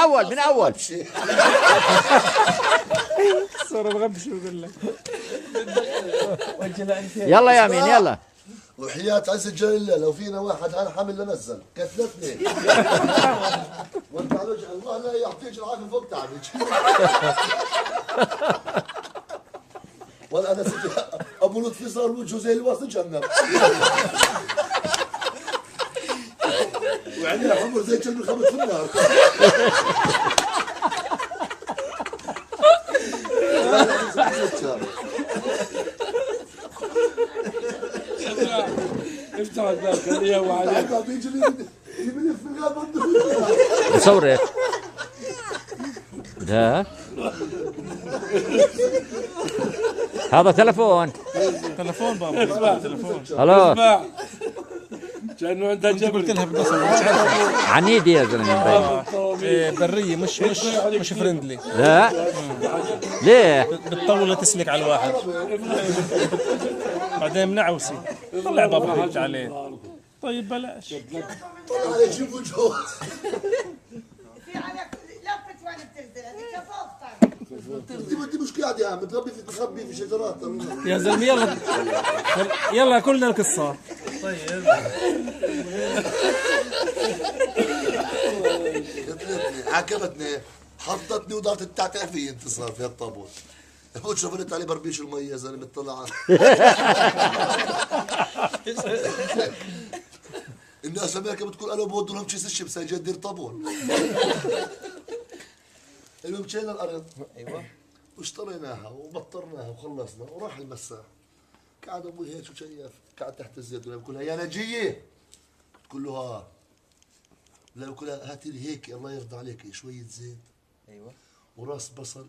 اول من اول. صار بغبش بقول لك. يلا يا امين يلا. وحياة عز الجليل لو فينا واحد انا حامل لنزل كتلتني. وانت على وجه الله لا يعطيك العافيه فوق تعبك. ولا انا ستي ابو لطفي صار وجهه زي الواسط جنب. وعينيه حمر زي كلب خبط في النار. افتح الباب خليه هو عليك. بيجي يلف في الغابه. بصورك. لا هذا تلفون. تلفون بابا. تلفون. الو. كأنه عندها جبل. قلت لها بالقصر عنيد يا زلمه. برية مش فرندلي. لا ليه؟ بتطول تسلك على الواحد. بعدين منعوسي. طلع بابا هيك عليه. طيب بلاش. طلع عليه شوف وجهه. في عليك لفت وانا بتنزل هذيك فوق. انت مش قاعد يا عم بتربي في تخبي في شجرات. يا زلمة يلا يلا كلنا القصة. طيب عاقبتني حطتني وضعت التعتع في انتصار في الطابور. قلت شوفت عليه بربيش المية يا زلمه طلع. الناس في امريكا بتقول انا بودوا لهم كيس الشمس جاي دير طابور. المهم مشينا الارض. ايوه واشتريناها وبطرناها وخلصنا وراح المساح. قاعد ابوي هيك وشيف قاعد تحت الزيت بقول لها يا نجيه. تقول له ها. لا بقول لها هاتي لي هيك الله يرضى عليك شويه زيت. ايوه وراس بصل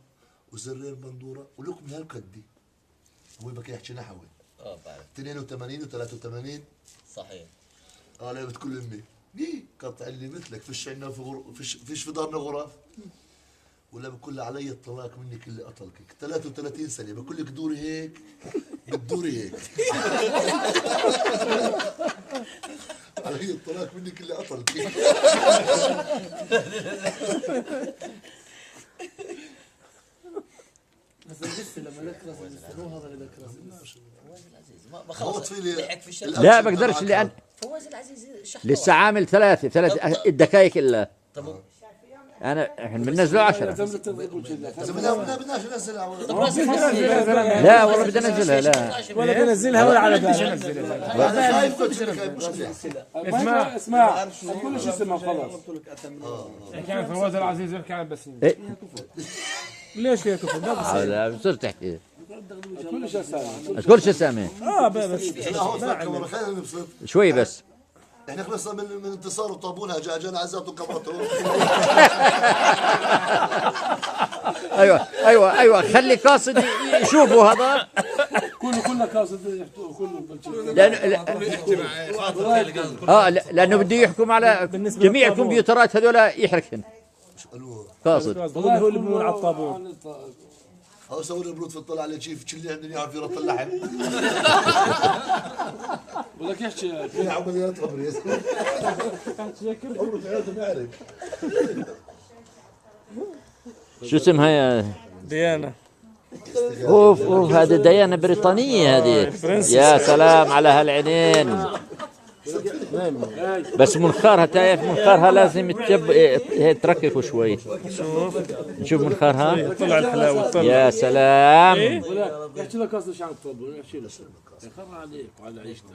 وزرين بندوره ولقمه هالقد. ابوي بكي يحكي نحوي. بعرف 82 و83 صحيح. لا بتقول امي مي قطع اللي مثلك فيش عندنا فيش في دارنا غرف. ولا بقول لها علي الطلاق منك اللي قتلك 33 سنه بقول لك دوري هيك بتدوري هيك. علي الطلاق منك اللي قتلك. بس الجثه لما نكرس بيستنوه هذا اللي بكرس. فواز العزيز ما لا بقدرش لان فواز العزيز لسه عامل ثلاث دقائق الا. انا احنا بننزله 10. بدناش ننزلها. لا والله بدنا ننزلها لا ولا بنزلها ولا على بالي. اسمع كل شيء اسمه خلاص. كان فواز العزيز يحكي عن بسيم. ليش يا كفر؟ لا بصير تحكي كل شيء اسامي. كل شيء سامي. بس شوي بس. احنا خلصنا من انتصار وطابونها جانا عزات وكبرته. ايوه خلي قاصد يشوفوا هذا. كله قاصد كله. لانه بده يحكم على جميع الكمبيوترات هذول يحركهن. قاصد والله هو اللي بنقول على الطابور. هو سووا لي برود في الطلع على شيف تشلي عندنا يعرف يرط اللحم. بدك يحكي في عمليات قبر يا زلمه. عمره في حياته ما يعرف. شو اسمها يا ديانا؟ اوف هذه ديانا بريطانية هذه. يا سلام على هالعينين. بس منخارها تايف منخارها لازم ترككوا شوي. نشوف منخارها. طلع الحلاوة طلع. يا سلام. يحكي لك قصدي عن الطابور يحكي لك يخر عليك وعلى عيشتك.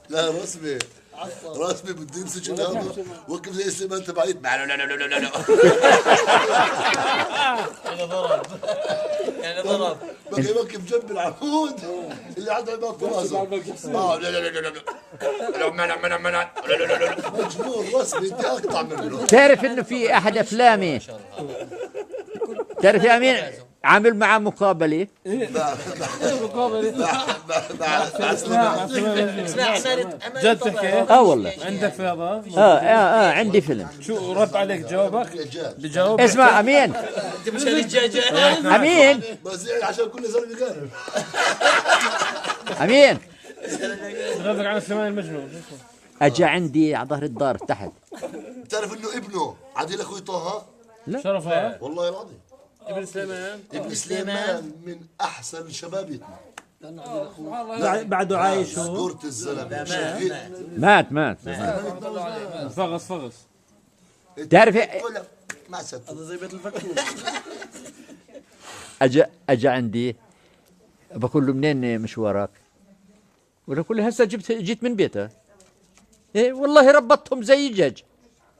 لا رسمي بده يمسك هذا وقف زي السمان تبعيت لا يعني ضرب بقى يوقف جنب العمود اللي عنده عماد راسه. لا مجنون رسمي انت اقطع منه. تعرف انه في احد افلامي تعرف يا امين عامل معاه مقابله. اسمع جد تحكي؟ والله عندك في هذا؟ عندي فيلم. شو رد عليك جوابك؟ بجاوب. اسمع امين انت مش هالدجاجه. امين بزعل عشان كل زلمه قارب. امين غيرك عن سليمان المجنون. اجى عندي على ظهر الدار تحت. بتعرف انه ابنه عديل اخوي طه؟ شرف ها. والله العظيم ابن سليمان ابن سليمان من احسن شبابيتنا. بعده عايش هو. دورة الزلمه شغيل. مات. فغص. تعرف ما صدق. هذا زي بيت الفكور. اجى عندي بقول له منين مشوارك؟ بقول له هسه جيت من بيته. ايه والله ربطتهم زي الدجاج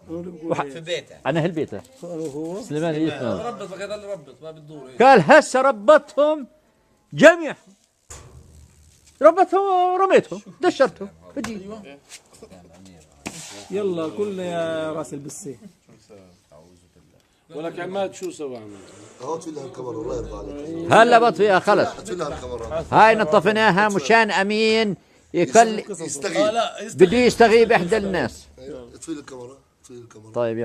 في بيته. انا هالبيته هو سليمان يتنا. ربط بقى يضل ربط ما بتدور. قال هسه ربطهم جميع، ربطهم ورميتهم دشرتهم بدي. يلا كلنا يا راس البسي. ولك عماد شو سوى عماد؟ اهو تفي لها الكاميرا الله يرضى عليك. هلا بطفيها خلص. تفي لها الكاميرا. هاي نطفيناها مشان امين يستغيب. بده يستغيب احدى الناس. تفي الكاميرا. طيب يلا.